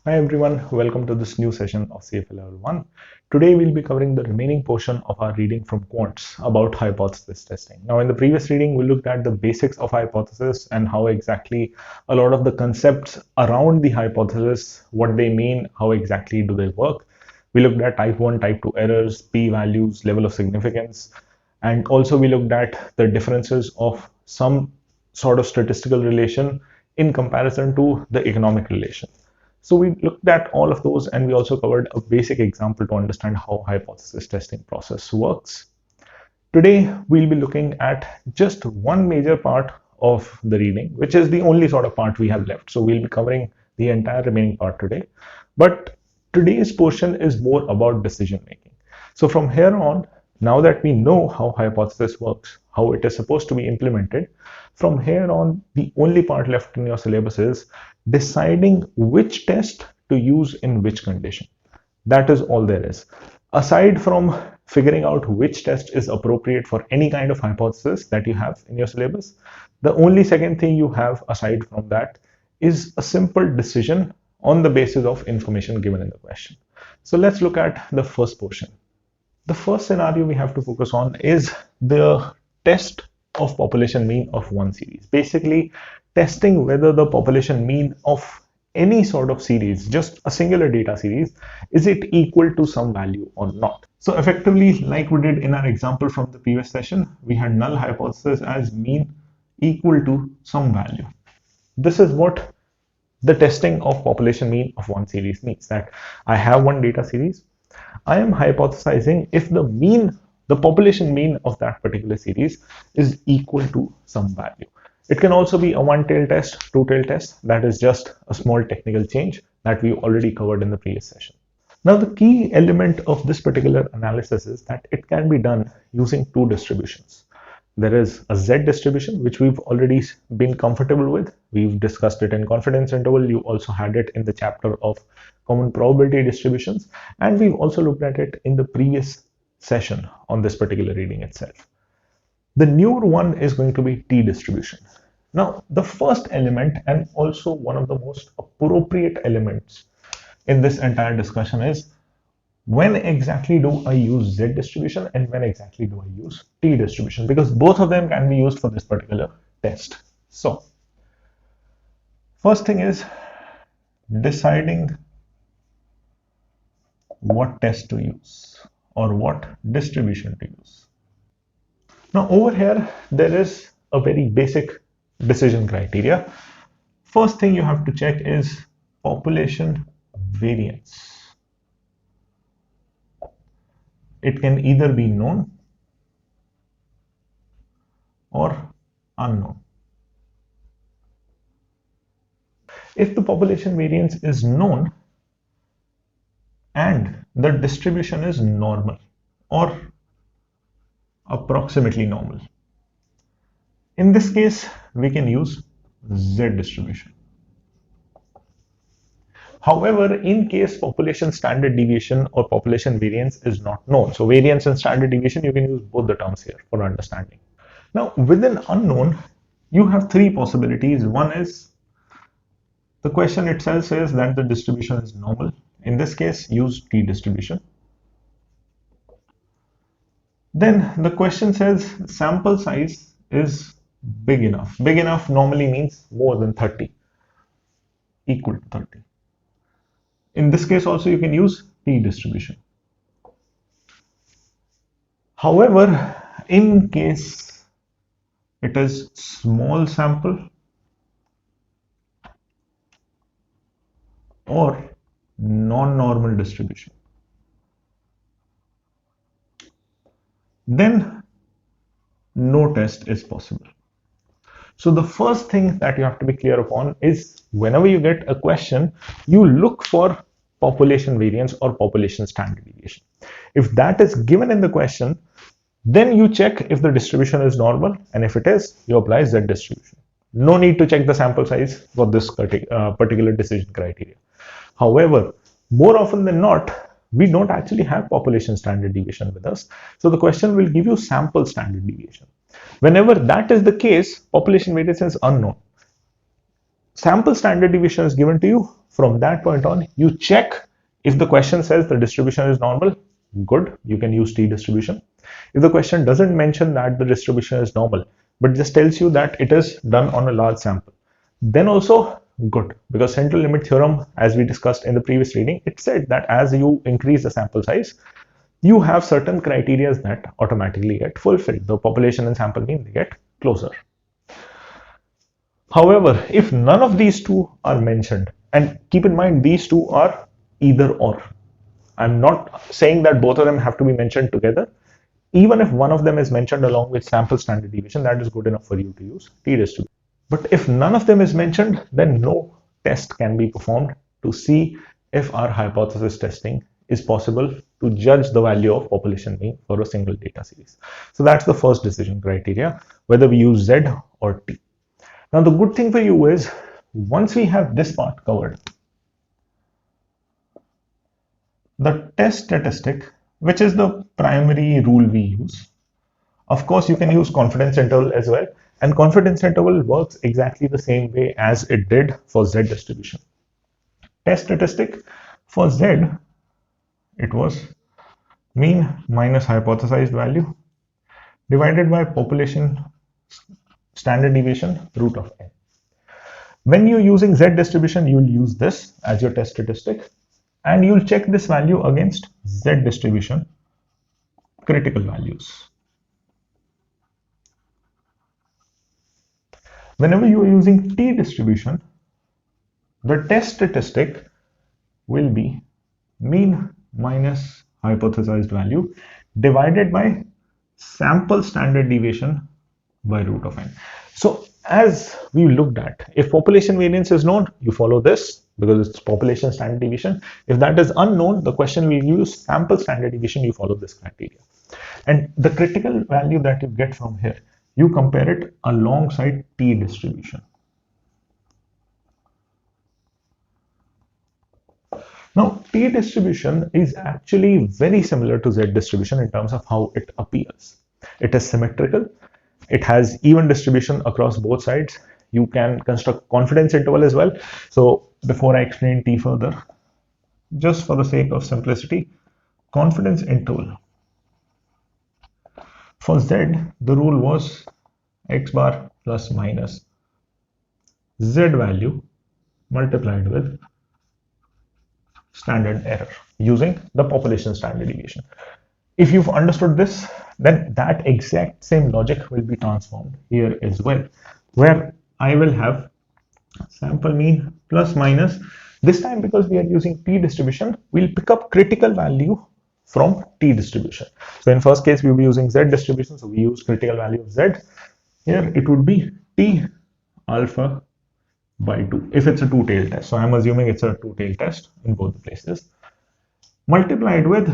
Hi everyone, welcome to this new session of CFA Level 1. Today we'll be covering the remaining portion of our reading from Quants about hypothesis testing. Now in the previous reading we looked at the basics of hypothesis and how exactly a lot of the concepts around the hypothesis, what they mean, how exactly do they work. We looked at type 1, type 2 errors, p-values, level of significance, and also we looked at the differences of some sort of statistical relation in comparison to the economic relation. So we looked at all of those and we also covered a basic example to understand how hypothesis testing process works. Today, we'll be looking at just one major part of the reading, which is the only sort of part we have left. So we'll be covering the entire remaining part today. But today's portion is more about decision making. So from here on, now that we know how hypothesis works, how it is supposed to be implemented, from here on, the only part left in your syllabus is deciding which test to use in which condition. That is all there is. Aside from figuring out which test is appropriate for any kind of hypothesis that you have in your syllabus, the only second thing you have aside from that is a simple decision on the basis of information given in the question. So let's look at the first portion. The first scenario we have to focus on is the test of population mean of one series. Basically, testing whether the population mean of any sort of series, just a singular data series, is it equal to some value or not. So effectively, like we did in our example from the previous session, we had null hypothesis as mean equal to some value. This is what the testing of population mean of one series means, that I have one data series. I am hypothesizing if the mean, the population mean of that particular series is equal to some value. It can also be a one-tail test, two-tail test. That is just a small technical change that we already covered in the previous session. Now, the key element of this particular analysis is that it can be done using two distributions. There is a Z distribution, which we've already been comfortable with. We've discussed it in confidence interval. You also had it in the chapter of common probability distributions. And we've also looked at it in the previous session on this particular reading itself. The newer one is going to be T distribution. Now, the first element and also one of the most appropriate elements in this entire discussion is when exactly do I use Z distribution and when exactly do I use T distribution, because both of them can be used for this particular test. So, first thing is deciding what test to use or what distribution to use. Now over here, there is a very basic decision criteria. First thing you have to check is population variance. It can either be known or unknown. If the population variance is known and the distribution is normal or approximately normal, in this case, we can use Z distribution. However, in case population standard deviation or population variance is not known, so variance and standard deviation, you can use both the terms here for understanding. Now, within unknown, you have three possibilities. One is the question itself says that the distribution is normal. In this case, use T distribution. Then the question says sample size is big enough. Big enough normally means more than 30, equal to 30. In this case also you can use T distribution. However, in case it is small sample or non-normal distribution, then no test is possible. So the first thing that you have to be clear upon is whenever you get a question, you look for population variance or population standard deviation. If that is given in the question, then you check if the distribution is normal, and if it is, you apply Z distribution. No need to check the sample size for this particular decision criteria. However, more often than not, we don't actually have population standard deviation with us. So the question will give you sample standard deviation. Whenever that is the case, population variance is unknown. sample standard deviation is given to you. From that point on, you check if the question says the distribution is normal, good, you can use t-distribution. If the question doesn't mention that the distribution is normal, but just tells you that it is done on a large sample, then also good, because central limit theorem, as we discussed in the previous reading, it said that as you increase the sample size, you have certain criteria that automatically get fulfilled. The population and sample mean, they get closer. However, if none of these two are mentioned, and keep in mind these two are either or, I'm not saying that both of them have to be mentioned together. Even if one of them is mentioned along with sample standard deviation, that is good enough for you to use t-distribution. But if none of them is mentioned, then no test can be performed to see if our hypothesis testing is possible to judge the value of population mean for a single data series. So that's the first decision criteria, whether we use Z or T. Now the good thing for you is, once we have this part covered, the test statistic, which is the primary rule we use. Of course, you can use confidence interval as well, and confidence interval works exactly the same way as it did for Z distribution. Test statistic for Z, it was mean minus hypothesized value divided by population standard deviation root of n. When you're using Z distribution, you'll use this as your test statistic, and you'll check this value against Z distribution critical values. Whenever you are using T distribution, the test statistic will be mean minus hypothesized value divided by sample standard deviation by root of n. So as we looked at, if population variance is known, you follow this because it's population standard deviation. If that is unknown, the question will use sample standard deviation, you follow this criteria. And the critical value that you get from here, you compare it alongside T distribution. Now, T distribution is actually very similar to Z distribution in terms of how it appears. It is symmetrical. It has even distribution across both sides. You can construct confidence interval as well. So before I explain T further, just for the sake of simplicity, confidence interval. For Z, the rule was x bar plus minus Z value multiplied with standard error using the population standard deviation. If you've understood this, then that exact same logic will be transformed here as well, where I will have sample mean plus minus. This time, because we are using T distribution, we'll pick up critical value from T distribution. So in first case, we'll be using Z distribution, so we use critical value of Z. Here it would be T alpha by 2 if it's a two-tailed test. So I'm assuming it's a two-tailed test in both the places, multiplied with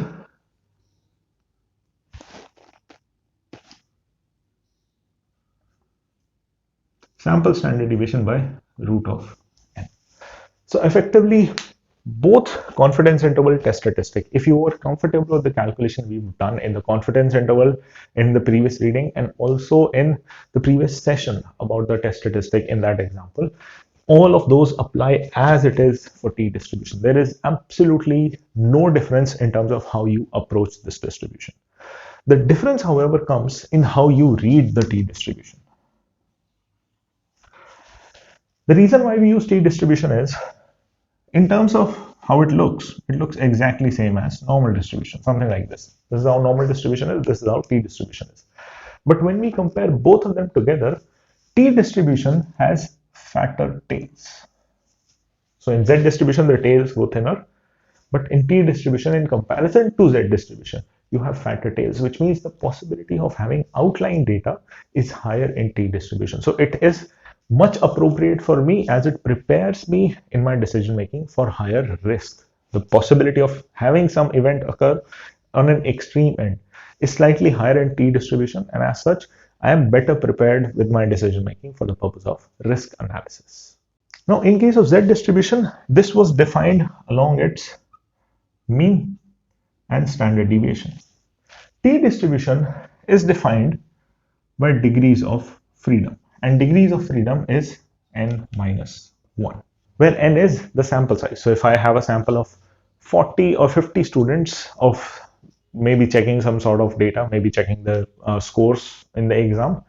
sample standard deviation by root of n. So effectively, both confidence interval test statistic, if you were comfortable with the calculation we've done in the confidence interval in the previous reading and also in the previous session about the test statistic in that example, all of those apply as it is for T distribution. There is absolutely no difference in terms of how you approach this distribution. The difference, however, comes in how you read the T distribution. The reason why we use T distribution is, in terms of how it looks exactly same as normal distribution, something like this. This is how normal distribution is, this is how T distribution is. But when we compare both of them together, T distribution has fatter tails. So in Z distribution, the tails go thinner, but in T distribution, in comparison to Z distribution, you have fatter tails, which means the possibility of having outlying data is higher in T distribution. So it is much appropriate for me as it prepares me in my decision making for higher risk. The possibility of having some event occur on an extreme end is slightly higher in T distribution, and as such, I am better prepared with my decision making for the purpose of risk analysis. Now, in case of Z distribution, this was defined along its mean and standard deviation. T distribution is defined by degrees of freedom, and degrees of freedom is n minus 1, where n is the sample size. So if I have a sample of 40 or 50 students of maybe checking some sort of data, maybe checking the scores in the exam,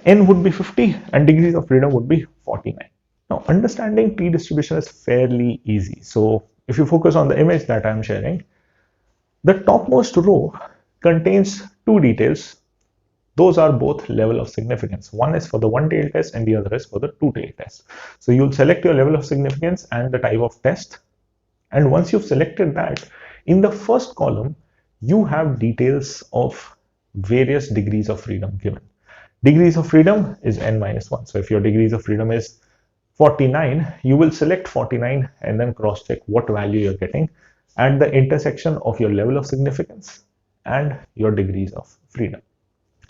n would be 50 and degrees of freedom would be 49. Now, understanding t distribution is fairly easy. So if you focus on the image that I'm sharing, the topmost row contains two details. Those are both level of significance. One is for the one-tailed test and the other is for the two-tailed test. So you'll select your level of significance and the type of test. And once you've selected that, in the first column, you have details of various degrees of freedom given. Degrees of freedom is n minus 1. So if your degrees of freedom is 49, you will select 49 and then cross-check what value you're getting at the intersection of your level of significance and your degrees of freedom.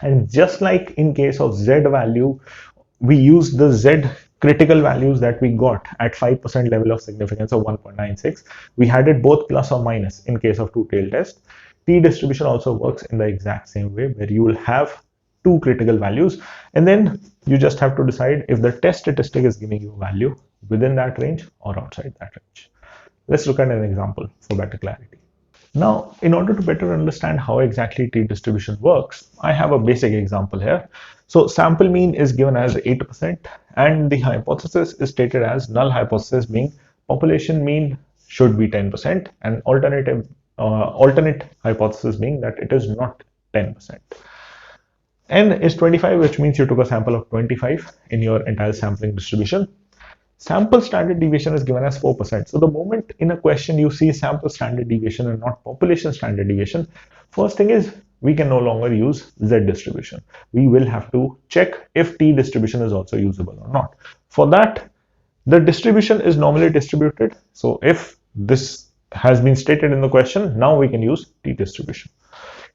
And just like in case of Z value, we use the Z critical values that we got at 5% level of significance of 1.96. We had it both plus or minus in case of two-tailed test. T distribution also works in the exact same way, where you will have two critical values, and then you just have to decide if the test statistic is giving you a value within that range or outside that range. Let's look at an example for better clarity. Now, in order to better understand how exactly t distribution works, I have a basic example here. So sample mean is given as 8% and the hypothesis is stated as null hypothesis being population mean should be 10% and alternate hypothesis being that it is not 10%. N is 25, which means you took a sample of 25 in your entire sampling distribution. Sample standard deviation is given as 4%. So the moment in a question you see sample standard deviation and not population standard deviation, first thing is we can no longer use Z distribution. We will have to check if T distribution is also usable or not. For that, the distribution is normally distributed. So if this has been stated in the question, now we can use T distribution.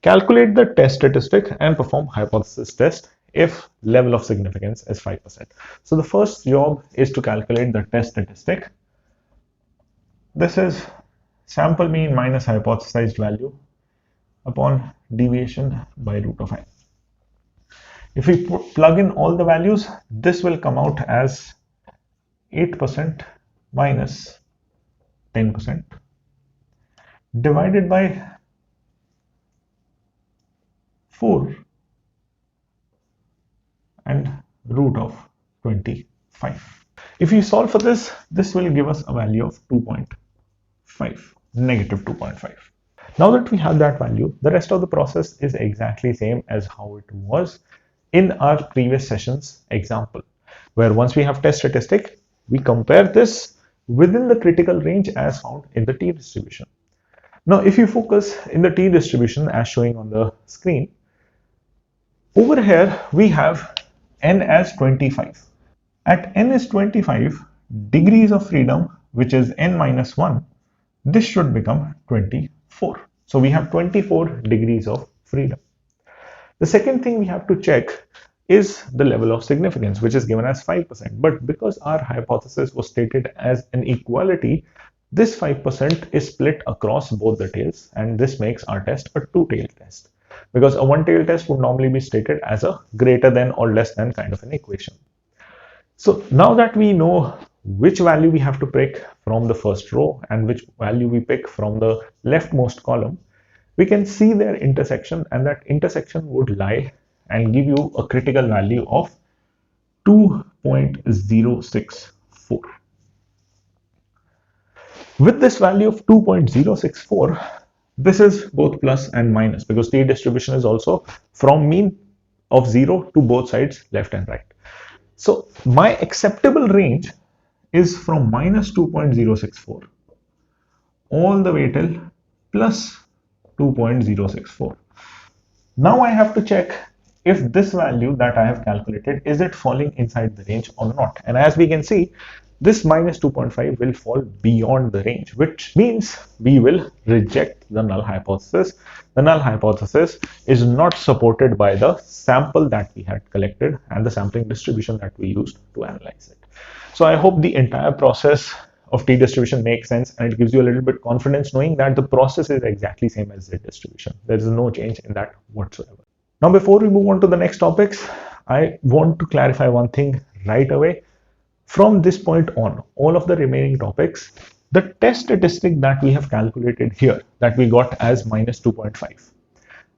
Calculate the test statistic and perform hypothesis test if level of significance is 5%. So the first job is to calculate the test statistic. This is sample mean minus hypothesized value upon deviation by root of n. If we plug in all the values, this will come out as 8% minus 10% divided by 4 and root of 25. If you solve for this, this will give us a value of 2.5, negative 2.5. Now that we have that value, the rest of the process is exactly same as how it was in our previous session's example, where once we have test statistic, we compare this within the critical range as found in the T distribution. Now, if you focus in the T distribution as showing on the screen, over here we have n as 25. At n is 25, degrees of freedom, which is n minus 1, this should become 24. So we have 24 degrees of freedom. The second thing we have to check is the level of significance, which is given as 5%. But because our hypothesis was stated as an equality, this 5% is split across both the tails, and this makes our test a two-tailed test. Because a one-tailed test would normally be stated as a greater than or less than kind of an equation. So now that we know which value we have to pick from the first row and which value we pick from the leftmost column, we can see their intersection, and that intersection would lie and give you a critical value of 2.064. With this value of 2.064, this is both plus and minus because T distribution is also from mean of 0 to both sides, left and right. So my acceptable range is from minus 2.064 all the way till plus 2.064. Now I have to check if this value that I have calculated, is it falling inside the range or not? And as we can see, this minus 2.5 will fall beyond the range, which means we will reject the null hypothesis. The null hypothesis is not supported by the sample that we had collected and the sampling distribution that we used to analyze it. So I hope the entire process of T distribution makes sense, and it gives you a little bit confidence knowing that the process is exactly same as Z distribution. There is no change in that whatsoever. Now, before we move on to the next topics, I want to clarify one thing right away. From this point on, all of the remaining topics, the test statistic that we have calculated here, that we got as minus 2.5,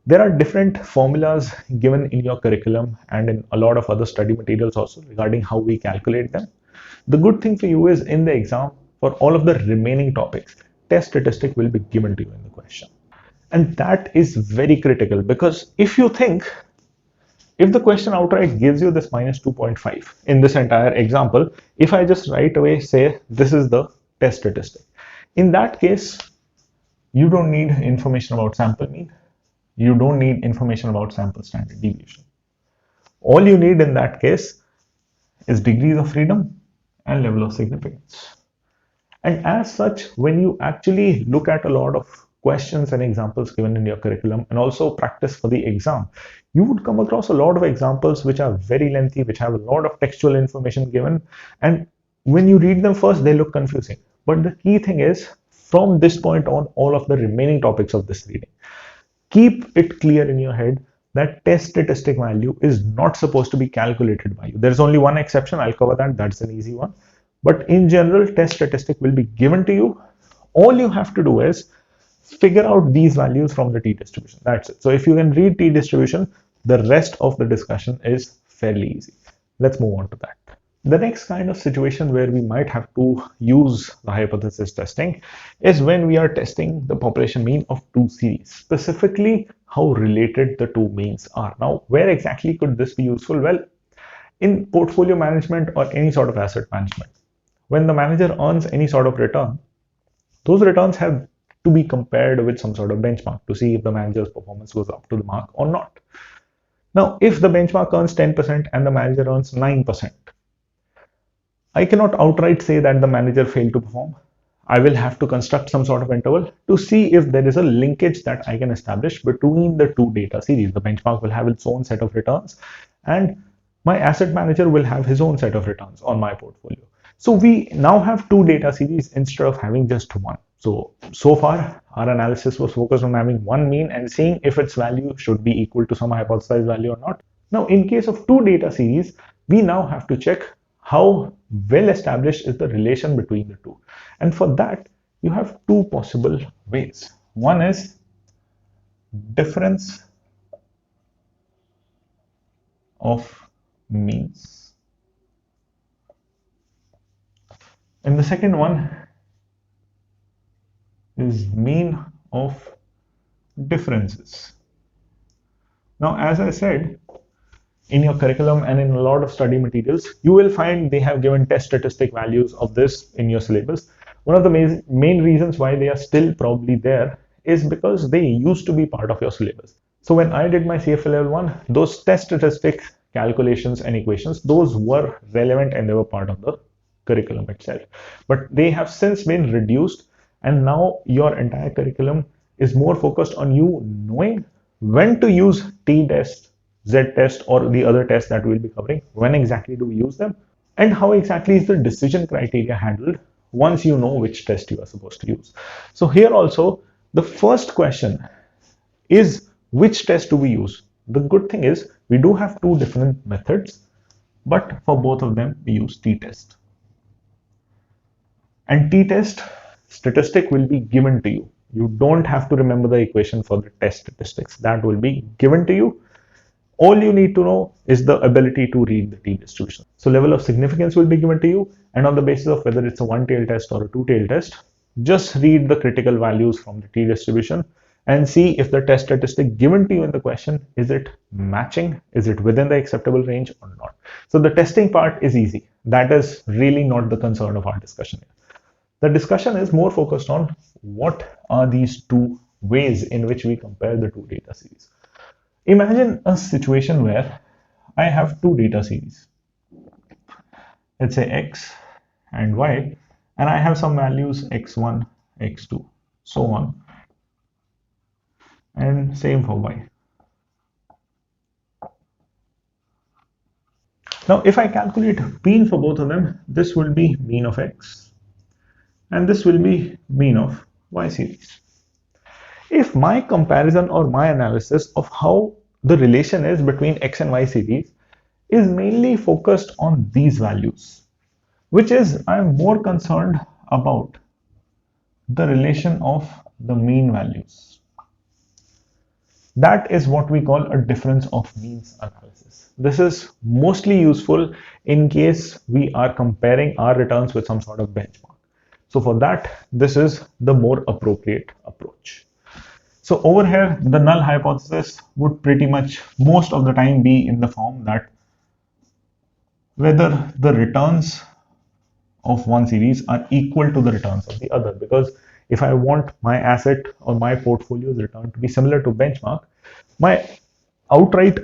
there are different formulas given in your curriculum and in a lot of other study materials also regarding how we calculate them. The good thing for you is in the exam, for all of the remaining topics, test statistic will be given to you in the question. And that is very critical, because if you think, if the question outright gives you this minus 2.5 in this entire example, if I just right away say this is the test statistic, in that case, you don't need information about sample mean. You don't need information about sample standard deviation. All you need in that case is degrees of freedom and level of significance. And as such, when you actually look at a lot of questions and examples given in your curriculum and also practice for the exam, you would come across a lot of examples which are very lengthy, which have a lot of textual information given. And when you read them first, they look confusing. But the key thing is, from this point on, all of the remaining topics of this reading, keep it clear in your head that test statistic value is not supposed to be calculated by you. There's only one exception. I'll cover that. That's an easy one. But in general, test statistic will be given to you. All you have to do is figure out these values from the t-distribution. That's it. So if you can read t-distribution, the rest of the discussion is fairly easy. Let's move on to that. The next kind of situation where we might have to use the hypothesis testing is when we are testing the population mean of two series, specifically how related the two means are. Now, where exactly could this be useful? Well, in portfolio management or any sort of asset management, when the manager earns any sort of return, those returns have to be compared with some sort of benchmark to see if the manager's performance goes up to the mark or not. Now, if the benchmark earns 10% and the manager earns 9%, I cannot outright say that the manager failed to perform. I will have to construct some sort of interval to see if there is a linkage that I can establish between the two data series. The benchmark will have its own set of returns and my asset manager will have his own set of returns on my portfolio. So we now have two data series instead of having just one. So far, our analysis was focused on having one mean and seeing if its value should be equal to some hypothesized value or not. Now, in case of two data series, we now have to check how well established is the relation between the two. And for that, you have two possible ways. One is difference of means. And the second one is mean of differences. Now, as I said, in your curriculum and in a lot of study materials, you will find they have given test statistic values of this in your syllabus. One of the main reasons why they are still probably there is because they used to be part of your syllabus. So when I did my CFA Level 1, those test statistic calculations and equations, those were relevant and they were part of the curriculum itself. But they have since been reduced, and now your entire curriculum is more focused on you knowing when to use t-test, z-test, or the other tests that we'll be covering. When exactly do we use them, and how exactly is the decision criteria handled once you know which test you are supposed to use. So here also, the first question is which test do we use? The good thing is we do have two different methods, but for both of them we use t-test. And t-test statistic will be given to you. You don't have to remember the equation for the test statistics. That will be given to you. All you need to know is the ability to read the t-distribution. So level of significance will be given to you, and on the basis of whether it's a one-tailed test or a two-tailed test, just read the critical values from the t-distribution and see if the test statistic given to you in the question, is it matching? Is it within the acceptable range or not? So the testing part is easy. That is really not the concern of our discussion here. The discussion is more focused on what are these two ways in which we compare the two data series. Imagine a situation where I have two data series, let's say X and Y, and I have some values X1, X2, so on, and same for Y. Now, if I calculate mean for both of them, this will be mean of X, and this will be mean of Y series. If my comparison or my analysis of how the relation is between X and Y series is mainly focused on these values, which is I'm more concerned about the relation of the mean values. That is what we call a difference of means analysis. This is mostly useful in case we are comparing our returns with some sort of benchmark. So for that, this is the more appropriate approach. So over here, the null hypothesis would pretty much most of the time be in the form that whether the returns of one series are equal to the returns of the other. Because if I want my asset or my portfolio's return to be similar to benchmark, my outright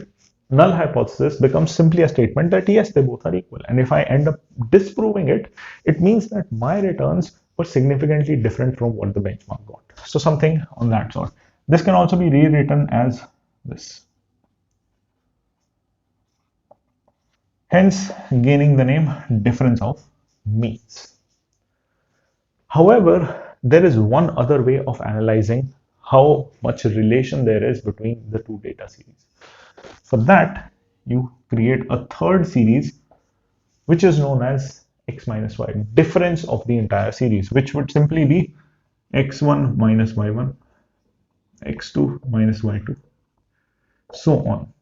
null hypothesis becomes simply a statement that yes, they both are equal. And if I end up disproving it, it means that my returns were significantly different from what the benchmark got. So something on that sort. This can also be rewritten as this. Hence gaining the name difference of means. However, there is one other way of analyzing how much relation there is between the two data series. For that, you create a third series which is known as x minus y, difference of the entire series, which would simply be x1 minus y1, x2 minus y2, so on.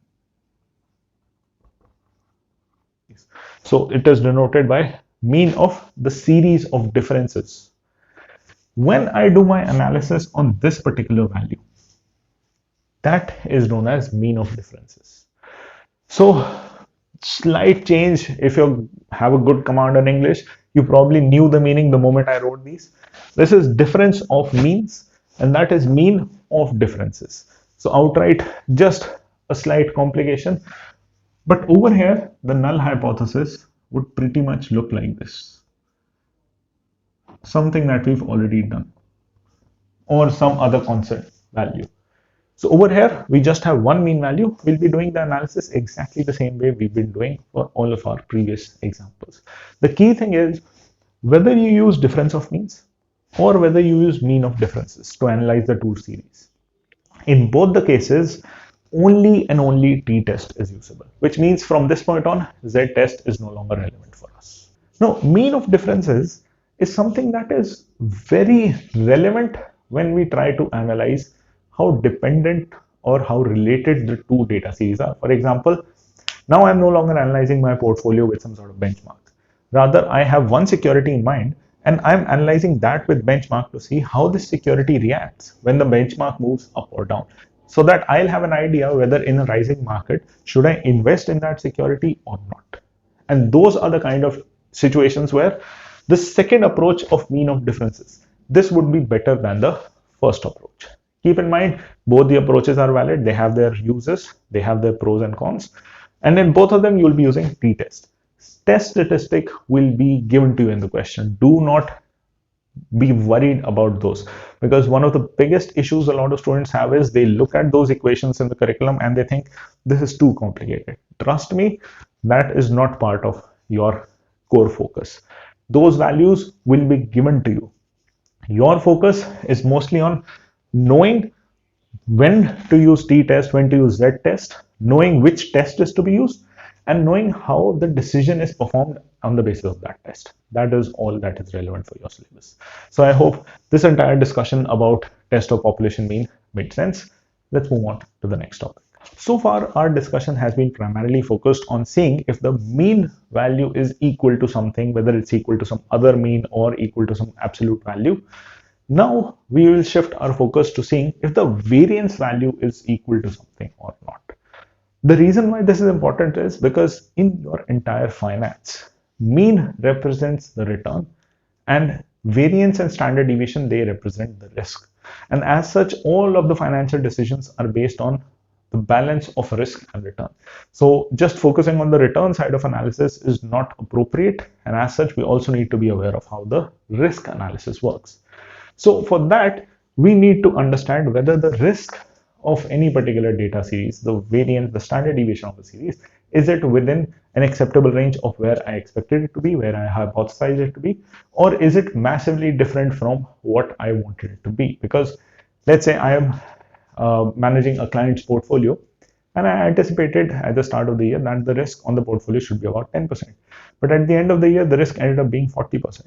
So it is denoted by mean of the series of differences. When I do my analysis on this particular value, that is known as mean of differences. So slight change. If you have a good command in English, you probably knew the meaning the moment I wrote these. This is difference of means, and that is mean of differences. So outright, just a slight complication. But over here, the null hypothesis would pretty much look like this. Something that we've already done, or some other constant value. So over here, we just have one mean value. We'll be doing the analysis exactly the same way we've been doing for all of our previous examples. The key thing is whether you use difference of means or whether you use mean of differences to analyze the two series. In both the cases, only and only t-test is usable, which means from this point on, z-test is no longer relevant for us. Now, mean of differences is something that is very relevant when we try to analyze how dependent or how related the two data series are. For example, now I'm no longer analyzing my portfolio with some sort of benchmark. Rather, I have one security in mind and I'm analyzing that with benchmark to see how this security reacts when the benchmark moves up or down, so that I'll have an idea whether in a rising market, should I invest in that security or not. And those are the kind of situations where the second approach of mean of differences, this would be better than the first approach. Keep in mind, both the approaches are valid. They have their uses, they have their pros and cons. And in both of them, you'll be using t-test. Test statistic will be given to you in the question. Do not be worried about those, because one of the biggest issues a lot of students have is they look at those equations in the curriculum and they think this is too complicated. Trust me, that is not part of your core focus. Those values will be given to you. Your focus is mostly on knowing when to use t-test, when to use z-test, knowing which test is to be used, and knowing how the decision is performed on the basis of that test. That is all that is relevant for your syllabus. So I hope this entire discussion about test of population mean made sense. Let's move on to the next topic. So far, our discussion has been primarily focused on seeing if the mean value is equal to something, whether it's equal to some other mean or equal to some absolute value. Now we will shift our focus to seeing if the variance value is equal to something or not. The reason why this is important is because in your entire finance, mean represents the return and variance and standard deviation, they represent the risk. And as such, all of the financial decisions are based on the balance of risk and return. So just focusing on the return side of analysis is not appropriate. And as such, we also need to be aware of how the risk analysis works. So for that, we need to understand whether the risk of any particular data series, the variance, the standard deviation of the series, is it within an acceptable range of where I expected it to be, where I hypothesized it to be, or is it massively different from what I wanted it to be? Because let's say I am managing a client's portfolio And I anticipated at the start of the year that the risk on the portfolio should be about 10%. But at the end of the year, the risk ended up being 40%.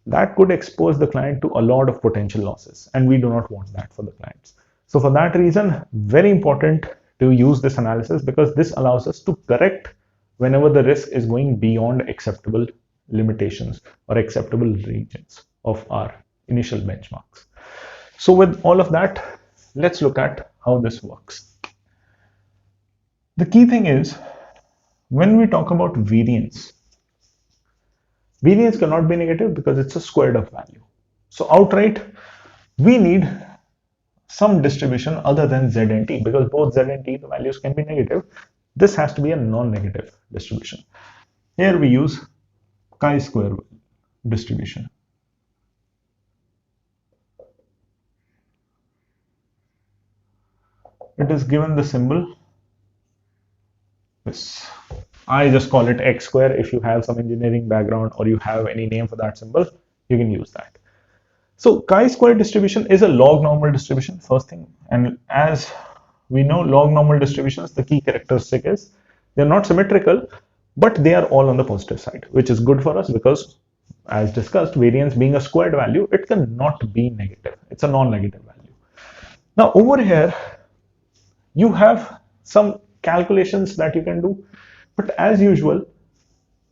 That could expose the client to a lot of potential losses, and we do not want that for the clients. So for that reason, very important to use this analysis, because this allows us to correct whenever the risk is going beyond acceptable limitations or acceptable regions of our initial benchmarks. So with all of that, let's look at how this works. The key thing is, when we talk about variance, variance cannot be negative because it's a squared up value. So outright, we need some distribution other than z and t, because both z and t, the values can be negative. This has to be a non-negative distribution. Here we use chi-square distribution. It is given the symbol this. I just call it x square. If you have some engineering background or you have any name for that symbol, you can use that. So chi-square distribution is a log normal distribution, first thing. And as we know, log normal distributions, the key characteristic is they're not symmetrical, but they are all on the positive side, which is good for us because, as discussed, variance being a squared value, it cannot be negative. It's a non-negative value. Now over here, you have some calculations that you can do, but as usual,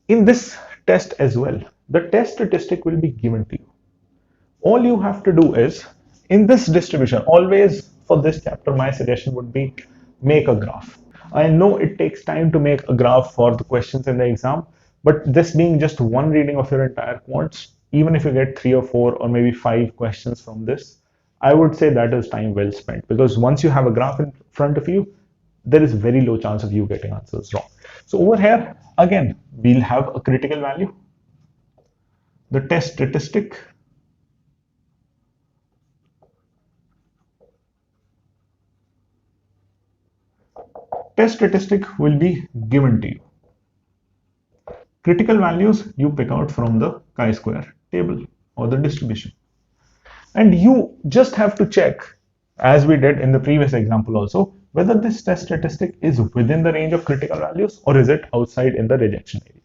in this test as well, the test statistic will be given to you. All you have to do is, in this distribution, always for this chapter, my suggestion would be make a graph. I know it takes time to make a graph for the questions in the exam, but this being just one reading of your entire quants, even if you get 3 or 4 or maybe 5 questions from this, I would say that is time well spent, because once you have a graph in front of you, there is very low chance of you getting answers wrong. So over here, again, we'll have a critical value, the test statistic, test statistic will be given to you. Critical values you pick out from the chi-square table or the distribution. And you just have to check, as we did in the previous example also, whether this test statistic is within the range of critical values or is it outside in the rejection area.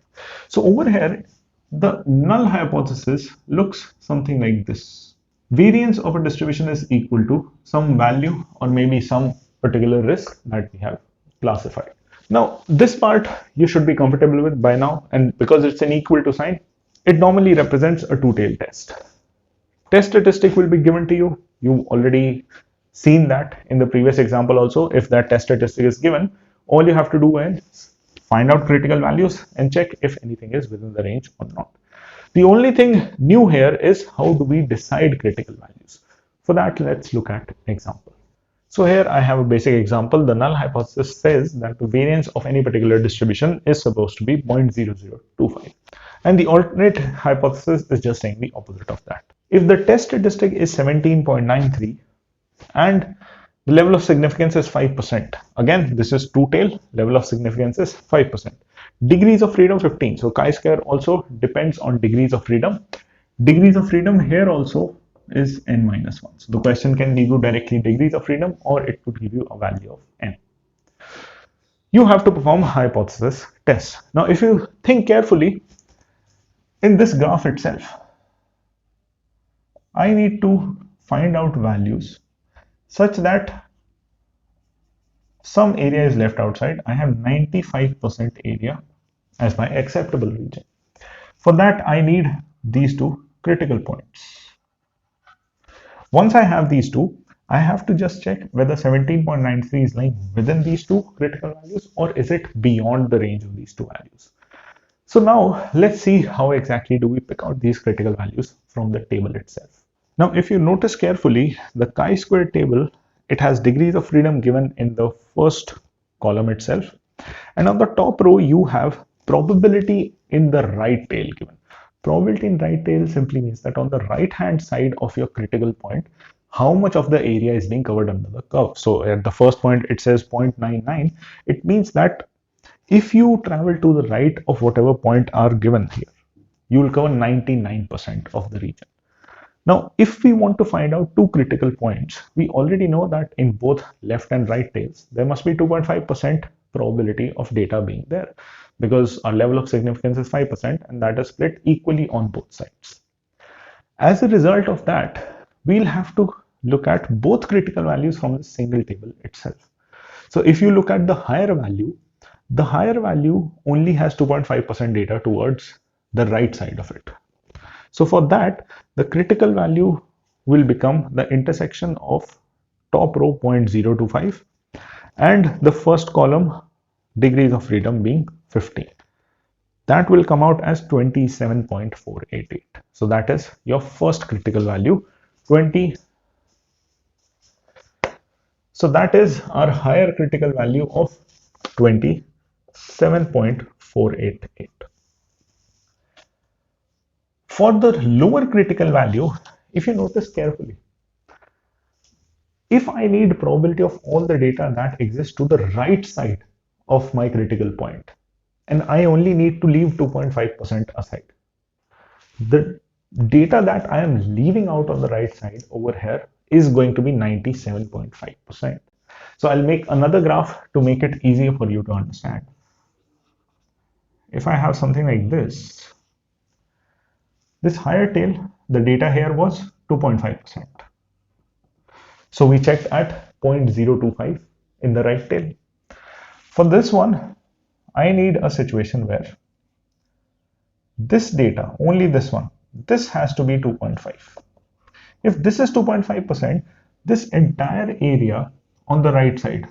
So over here, the null hypothesis looks something like this. Variance of a distribution is equal to some value or maybe some particular risk that we have classified. Now, this part you should be comfortable with by now, and because it's an equal to sign, it normally represents a two-tailed test. Test statistic will be given to you. You've already seen that in the previous example also. If that test statistic is given, all you have to do is find out critical values and check if anything is within the range or not. The only thing new here is how do we decide critical values. For that, let's look at an example. So here I have a basic example. The null hypothesis says that the variance of any particular distribution is supposed to be 0.0025. And the alternate hypothesis is just saying the opposite of that. If the test statistic is 17.93 and the level of significance is 5%, again, this is two-tail, level of significance is 5%. Degrees of freedom 15. So chi-square also depends on degrees of freedom. Degrees of freedom here also is n-1. So the question can give you directly degrees of freedom, or it could give you a value of n. You have to perform a hypothesis test. Now, if you think carefully, in this graph itself, I need to find out values such that some area is left outside. I have 95% area as my acceptable region. For that, I need these two critical points. Once I have these two, I have to just check whether 17.93 is lying within these two critical values or is it beyond the range of these two values. So now let's see how exactly do we pick out these critical values from the table itself. Now, if you notice carefully, the chi-square table, it has degrees of freedom given in the first column itself. And on the top row, you have probability in the right tail given. Probability in right tail simply means that on the right hand side of your critical point, how much of the area is being covered under the curve. So at the first point, it says 0.99. It means that if you travel to the right of whatever point are given here, you will cover 99% of the region. Now, if we want to find out two critical points, we already know that in both left and right tails, there must be 2.5% probability of data being there because our level of significance is 5% and that is split equally on both sides. As a result of that, we'll have to look at both critical values from the single table itself. So if you look at the higher value only has 2.5% data towards the right side of it. So for that, the critical value will become the intersection of top row 0.025 and the first column degrees of freedom being 15. That will come out as 27.488. So that is your first critical value, 20. So that is our higher critical value of 27.488. For the lower critical value, if you notice carefully, if I need probability of all the data that exists to the right side of my critical point, and I only need to leave 2.5% aside, the data that I am leaving out on the right side over here is going to be 97.5%. So I'll make another graph to make it easier for you to understand. If I have something like this higher tail, the data here was 2.5%. So we checked at 0.025 in the right tail. For this one, I need a situation where this data, only this one, this has to be 2.5. If this is 2.5%, this entire area on the right side,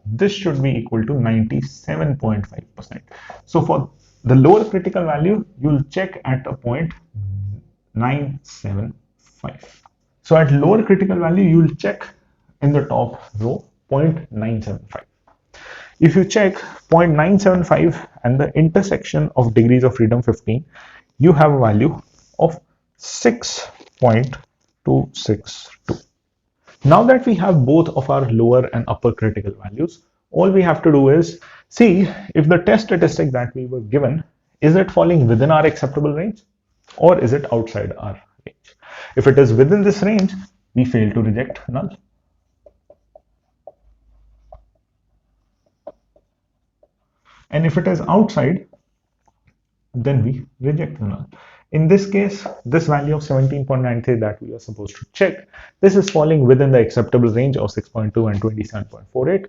this should be equal to 97.5%. So for the lower critical value, you'll check at a point 975. So at lower critical value, you'll check in the top row 0.975. If you check 0.975 and the intersection of degrees of freedom 15, you have a value of 6.262. Now that we have both of our lower and upper critical values, all we have to do is see if the test statistic that we were given, is it falling within our acceptable range or is it outside our range? If it is within this range, we fail to reject null. And if it is outside, then we reject the null. In this case, this value of 17.93 that we are supposed to check, this is falling within the acceptable range of 6.2 and 27.48.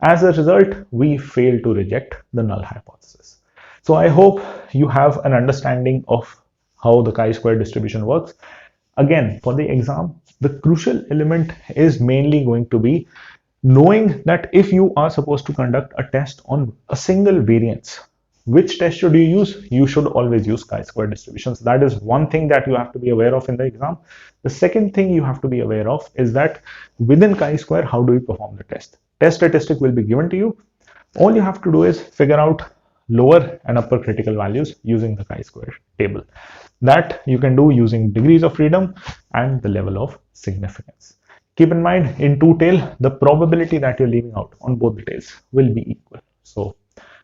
As a result, we fail to reject the null hypothesis. So I hope you have an understanding of how the chi-square distribution works. Again, for the exam, the crucial element is mainly going to be knowing that if you are supposed to conduct a test on a single variance, which test should you use? You should always use chi-square distributions. That is one thing that you have to be aware of in the exam. The second thing you have to be aware of is that within chi-square, how do you perform the test? Test statistic will be given to you. All you have to do is figure out lower and upper critical values using the chi-square table. That you can do using degrees of freedom and the level of significance. Keep in mind, in two tail, the probability that you're leaving out on both the tails will be equal. So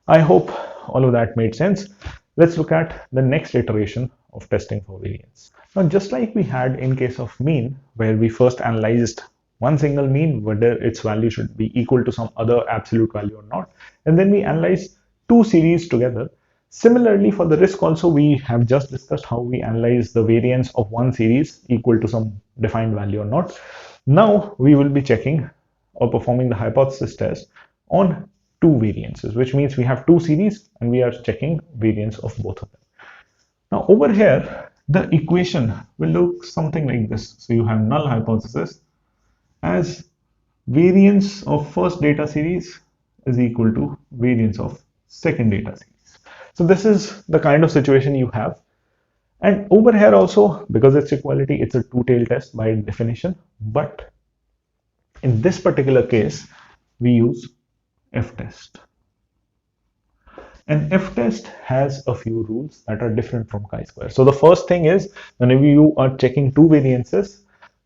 I hope all of that made sense. Let's look at the next iteration of testing for variance. Now, just like we had in case of mean, where we first analyzed one single mean, whether its value should be equal to some other absolute value or not, and then we analyze two series together. Similarly, for the risk also, we have just discussed how we analyze the variance of one series equal to some defined value or not. Now we will be checking or performing the hypothesis test on two variances, which means we have two series and we are checking variance of both of them. Now over here, the equation will look something like this. So you have null hypothesis as variance of first data series is equal to variance of second data series. So this is the kind of situation you have. And over here also, because it's equality, it's a two-tailed test by definition. But in this particular case, we use F-test. And F-test has a few rules that are different from chi-square. So the first thing is, whenever you are checking two variances,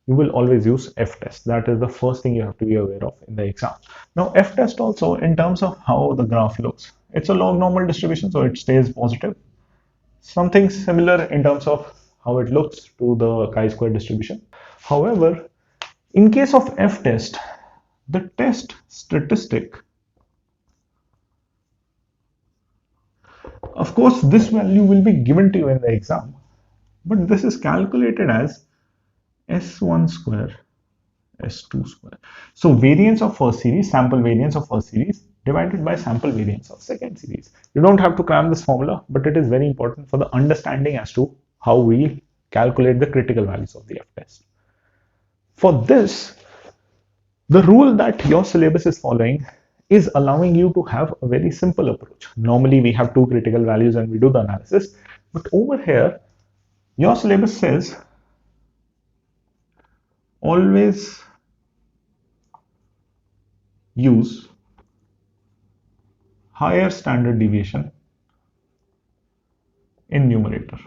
you will always use F-test. That is the first thing you have to be aware of in the exam. Now, F-test also, in terms of how the graph looks, it's a log normal distribution, so it stays positive. Something similar in terms of how it looks to the chi-square distribution. However, in case of f-test, the test statistic, of course, this value will be given to you in the exam, but this is calculated as S1 square, S2 square. So variance of first series, sample variance of first series divided by sample variance of second series. You don't have to cram this formula, but it is very important for the understanding as to how we calculate the critical values of the f-test. For this, the rule that your syllabus is following is allowing you to have a very simple approach. Normally, we have two critical values and we do the analysis, but over here, your syllabus says always use higher standard deviation in numerator.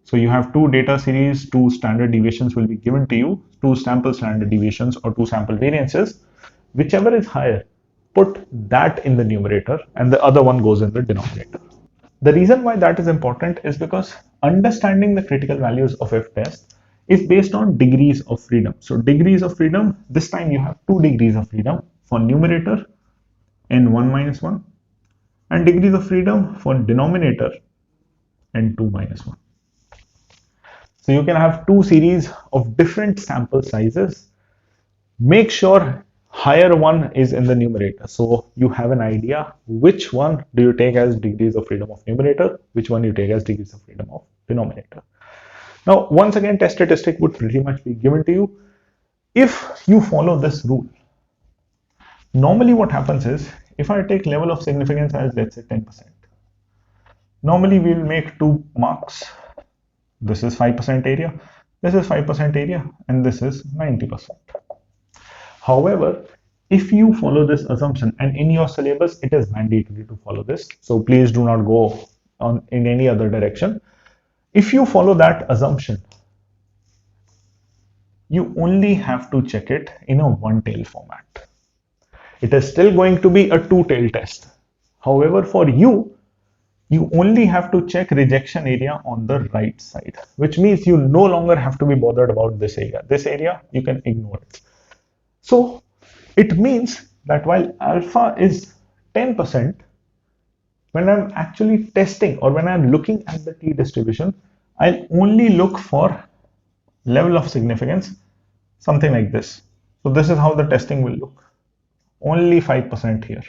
So you have two data series, two standard deviations will be given to you, two sample standard deviations or two sample variances. Whichever is higher, put that in the numerator and the other one goes in the denominator. The reason why that is important is because understanding the critical values of f-test is based on degrees of freedom. So degrees of freedom, this time you have 2 degrees of freedom for numerator n1 minus 1 and degrees of freedom for denominator n2 minus 1. So you can have two series of different sample sizes. Make sure higher one is in the numerator. So you have an idea which one do you take as degrees of freedom of numerator, which one you take as degrees of freedom of denominator. Now, once again, test statistic would pretty much be given to you. If you follow this rule, normally what happens is, if I take level of significance as let's say 10%, normally we will make 2 marks. This is 5% area, this is 5% area, and this is 90%. However, if you follow this assumption, and in your syllabus it is mandatory to follow this, so please do not go on in any other direction. If you follow that assumption, you only have to check it in a one-tail format. It is still going to be a two-tail test. However, for you only have to check rejection area on the right side, which means you no longer have to be bothered about this area. This area, you can ignore it. So it means that while alpha is 10%, when I'm actually testing or when I'm looking at the t-distribution, I'll only look for level of significance, something like this. So this is how the testing will look. Only 5% here.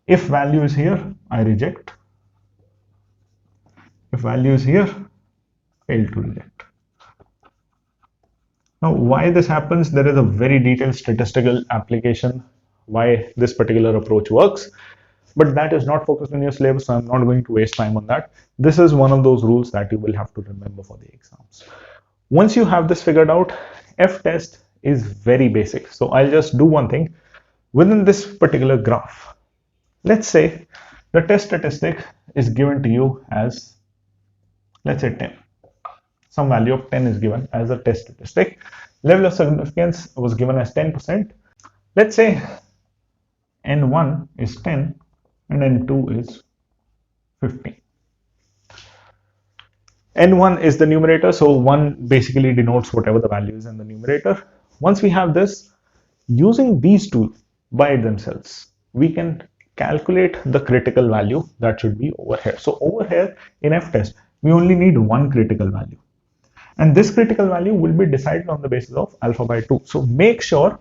If value is here, I reject. If value is here, fail to reject. Now, why this happens, there is a very detailed statistical application why this particular approach works, but that is not focused in your syllabus, so I'm not going to waste time on that. This is one of those rules that you will have to remember for the exams. Once you have this figured out, f-test is very basic. So I'll just do one thing. Within this particular graph, let's say the test statistic is given to you as, let's say 10. Some value of 10 is given as a test statistic. Level of significance was given as 10%. Let's say n1 is 10 and n2 is 15. n1 is the numerator, so 1 basically denotes whatever the value is in the numerator. Once we have this, using these two by themselves, we can calculate the critical value that should be over here. So over here in f-test, we only need one critical value. And this critical value will be decided on the basis of alpha by 2. So make sure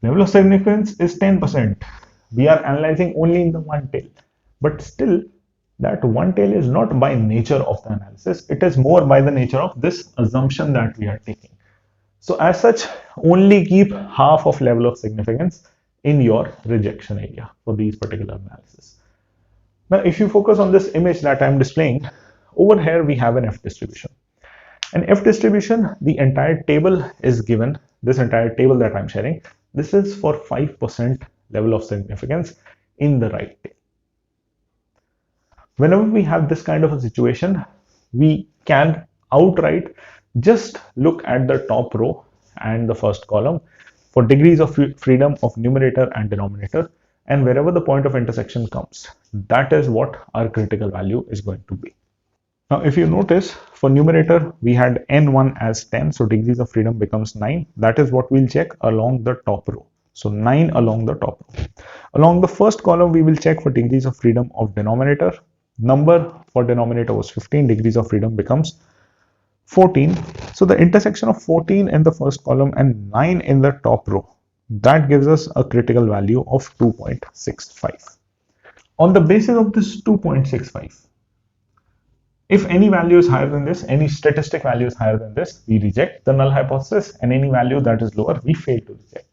level of significance is 10%. We are analyzing only in the one tail, but still that one tail is not by nature of the analysis. It is more by the nature of this assumption that we are taking. So as such, only keep half of level of significance in your rejection area for these particular analysis. Now, if you focus on this image that I'm displaying, over here we have an F distribution. An F distribution, the entire table is given, this entire table that I'm sharing, this is for 5% level of significance in the right tail. Whenever we have this kind of a situation, we can outright just look at the top row and the first column for degrees of freedom of numerator and denominator, and wherever the point of intersection comes, that is what our critical value is going to be. Now, if you notice, for numerator, we had n1 as 10, so degrees of freedom becomes 9. That is what we'll check along the top row. So 9 along the top row. Along the first column, we will check for degrees of freedom of denominator. Number for denominator was 15, degrees of freedom becomes 14. So the intersection of 14 in the first column and 9 in the top row, that gives us a critical value of 2.65. On the basis of this 2.65, if any value is higher than this, any statistic value is higher than this, we reject the null hypothesis, and any value that is lower, we fail to reject.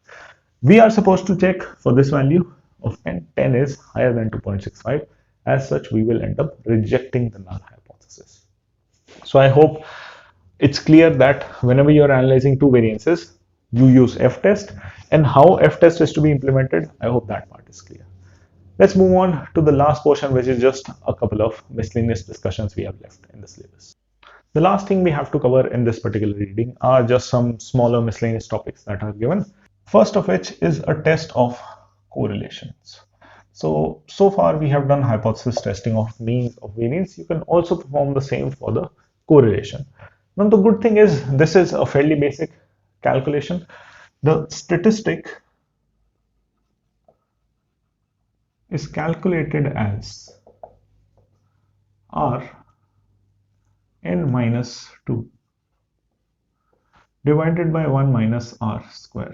We are supposed to check for this value of 10. 10 is higher than 2.65. As such, we will end up rejecting the null hypothesis. So I hope it's clear that whenever you're analyzing two variances, you use f-test, and how f-test is to be implemented, I hope that part is clear. Let's move on to the last portion, which is just a couple of miscellaneous discussions we have left in the syllabus. The last thing we have to cover in this particular reading are just some smaller miscellaneous topics that are given. First of which is a test of correlations. So far we have done hypothesis testing of means of variance. You can also perform the same for the correlation. Now the good thing is this is a fairly basic calculation. The statistic is calculated as r n minus 2 divided by 1 minus r square,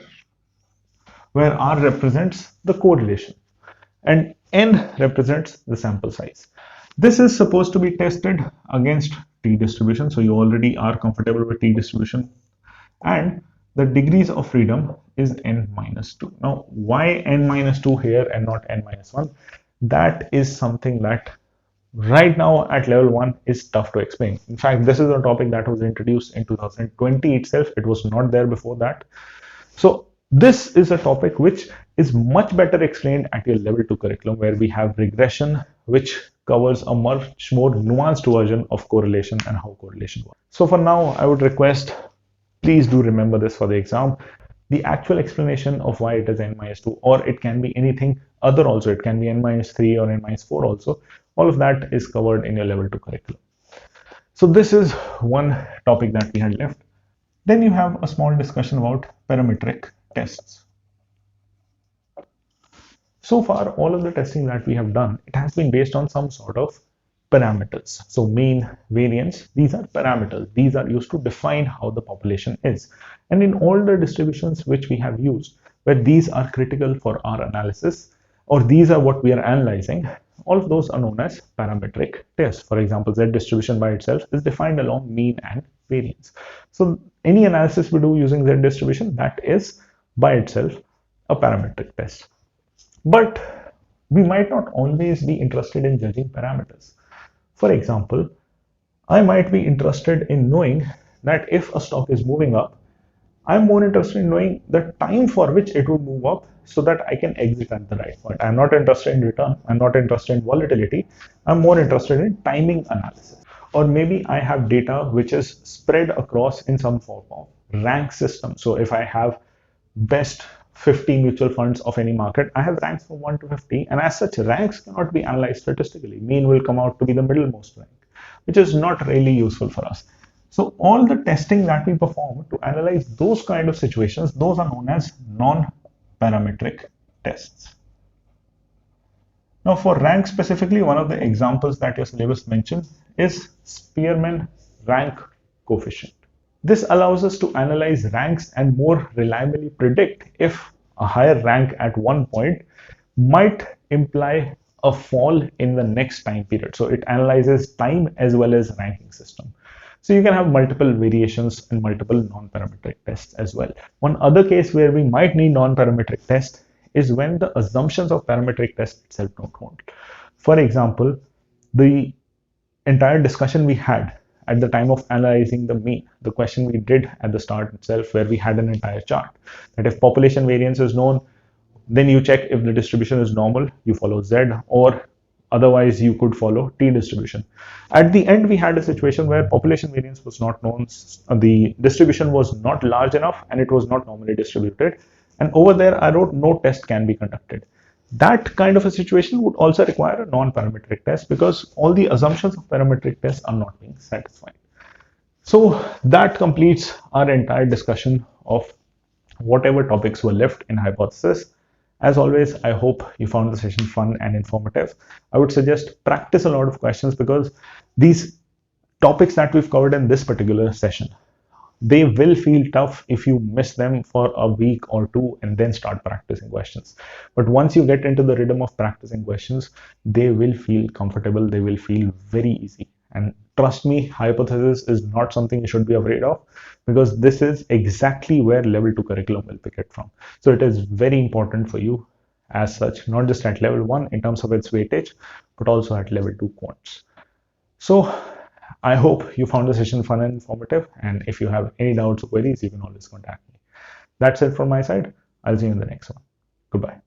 where r represents the correlation and n represents the sample size. This is supposed to be tested against t distribution, so you already are comfortable with t distribution, and the degrees of freedom is n minus 2. Now, why n minus 2 here and not n minus 1? That is something that right now at level 1 is tough to explain. In fact, this is a topic that was introduced in 2020 itself. It was not there before that. So this is a topic which is much better explained at your level 2 curriculum, where we have regression, which covers a much more nuanced version of correlation and how correlation works. So for now, I would request, please do remember this for the exam. The actual explanation of why it is n minus 2, or it can be anything other also. It can be n minus 3 or n minus 4 also. All of that is covered in your level 2 curriculum. So this is one topic that we had left. Then you have a small discussion about parametric tests. So far, all of the testing that we have done, it has been based on some sort of parameters. So mean, variance, these are parameters. These are used to define how the population is. And in all the distributions which we have used, where these are critical for our analysis, or these are what we are analyzing, all of those are known as parametric tests. For example, Z distribution by itself is defined along mean and variance. So any analysis we do using Z distribution, that is by itself a parametric test. But we might not always be interested in judging parameters. For example, I might be interested in knowing that if a stock is moving up, I'm more interested in knowing the time for which it would move up so that I can exit at the right point. I'm not interested in return. I'm not interested in volatility. I'm more interested in timing analysis. Or maybe I have data which is spread across in some form of rank system. So if I have best 50 mutual funds of any market, I have ranks from 1 to 50, and as such, ranks cannot be analyzed statistically. Mean will come out to be the middlemost rank, which is not really useful for us. So all the testing that we perform to analyze those kind of situations, those are known as non-parametric tests. Now for rank specifically, one of the examples that your syllabus mentions is Spearman rank coefficient. This allows us to analyze ranks and more reliably predict if a higher rank at one point might imply a fall in the next time period. So it analyzes time as well as ranking system. So you can have multiple variations and multiple non-parametric tests as well. One other case where we might need non-parametric tests is when the assumptions of parametric test itself don't hold. For example, the entire discussion we had at the time of analyzing the mean, the question we did at the start itself, where we had an entire chart, that if population variance is known, then you check if the distribution is normal, you follow Z, or otherwise you could follow T distribution. At the end, we had a situation where population variance was not known, the distribution was not large enough, and it was not normally distributed. And over there, I wrote no test can be conducted. That kind of a situation would also require a non-parametric test because all the assumptions of parametric tests are not being satisfied. So that completes our entire discussion of whatever topics were left in hypothesis. As always, I hope you found the session fun and informative. I would suggest practice a lot of questions because these topics that we've covered in this particular session, they will feel tough if you miss them for a week or two and then start practicing questions. But once you get into the rhythm of practicing questions, they will feel comfortable, they will feel very easy. And trust me, hypothesis is not something you should be afraid of because this is exactly where level 2 curriculum will pick it from. So it is very important for you as such, not just at level 1 in terms of its weightage, but also at level 2 quants. So I hope you found the session fun and informative. And if you have any doubts or queries, you can always contact me. That's it from my side. I'll see you in the next one. Goodbye.